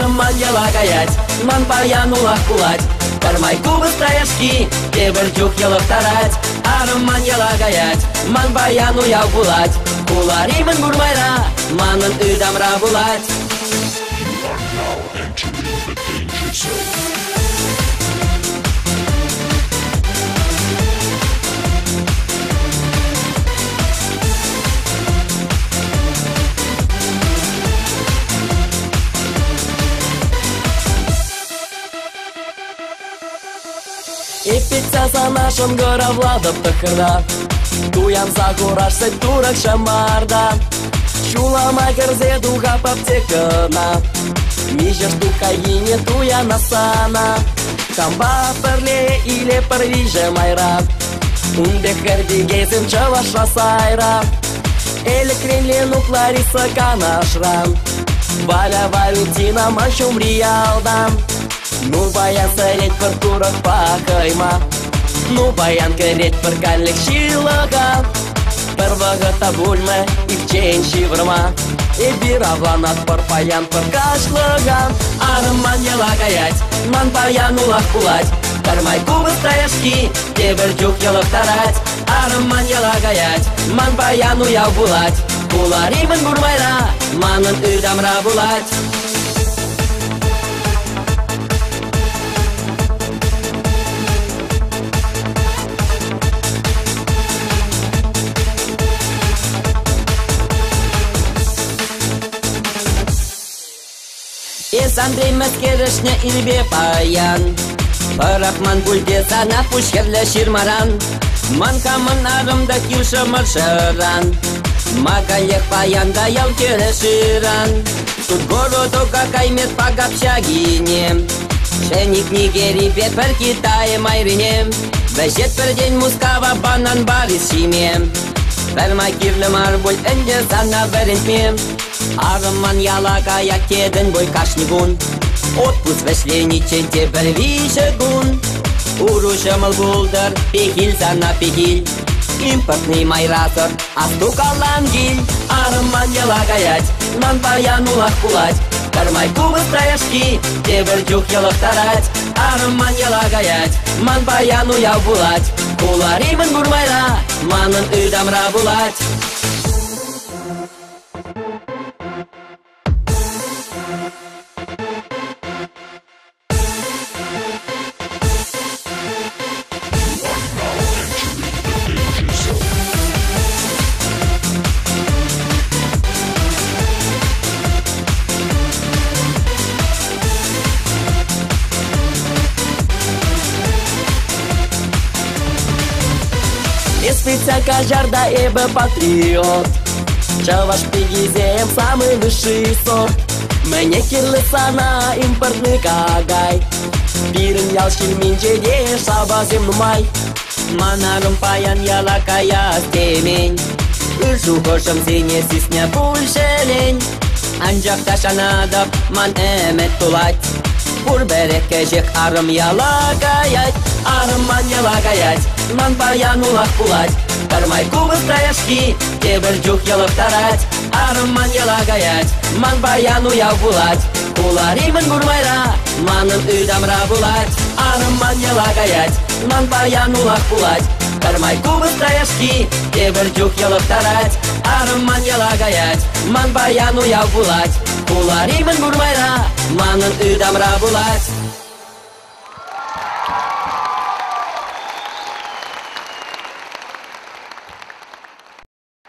арман ялагаять, ман баянулах кулать. Кармай кубы стаяшки, тебердюк ялактарать. Арман ялагаять, ман баяну яу булать. Куларимын гурмайра, манын ыдамра булать. You are now entering the danger zone. И пицца за нашим горовладом тахырда. Туям за кураж турак шамарда. Чулама керзе дуга паптекана. Мижа штука ине туя насана. Камба перле или парвиже майра. Унде херди гейзен чаваша сайра. Эле кренле нуклариса канашран. Валя Валентина мачум риалдам. Ну баян сарет пар турак пакайма. Ну баян керет пар галлек шилага. Первага табульме и вчень шиврма. И биравланат пар паян пар кашлага. Арман ялагаять, ман баянулах кулать. Кармай кубы стаяшки, тебердюк ялактарать. Арман ялагаять, ман баяну яу булать. Куларимын гурмайра, манын ыдамра булать. Из Андрей Маскерешня Ильбе паян. Парахман бульдеса на пушхевля ширмаран. Манкаман арымда кюша маршаран. Макалех паян да яу кереширан. Тут городу какаймет пагапчагине. Шеник Нигери пет пер Китае майрине. Бешет пер день мускава банан барисиме. Пер макирле марбуль энде зана верентме. Арман ялагая кеден бой кашнигун. Отпуск вешленичен тепер вишегун. Урушамал булдар, пихиль зана пихиль. Импортный майратор, астукалан гиль. Арман ялагаять, ман баянулах кулать. Кармай кубы стаяшки, тебердюк ялактарать. Арман ялагаять, ман баяну яу булать. Куларимын гурмайра, манын ыдамра булать. Спица кажарда эбе патриот. Чаваш пигизем самый высший сорт. Мне кирлысана импортный кагай. Бирин ялшил минчеде шабазем нумай. Манарым паян ялакая стемень. Ыржу кошам зене сисня пульшелень. Анжак ташанадап ман эмет тулать. Пурберек кежек арым ялагаять. Арман ялагаять, ман баянулах кулать. Кармай кубы стаяшки, тебердюк ялактарать. Арман ялагаять, ман баяну яу булать. Куларимын гурмайра, манын ыдамра булать. Арман ялагаять, ман баянулах кулать. Кармай кубы стаяшки, тебердюк ялактарать. Арман ялагаять, ман баяну яу булать. Куларимын гурмайра, манын ыдамра булать.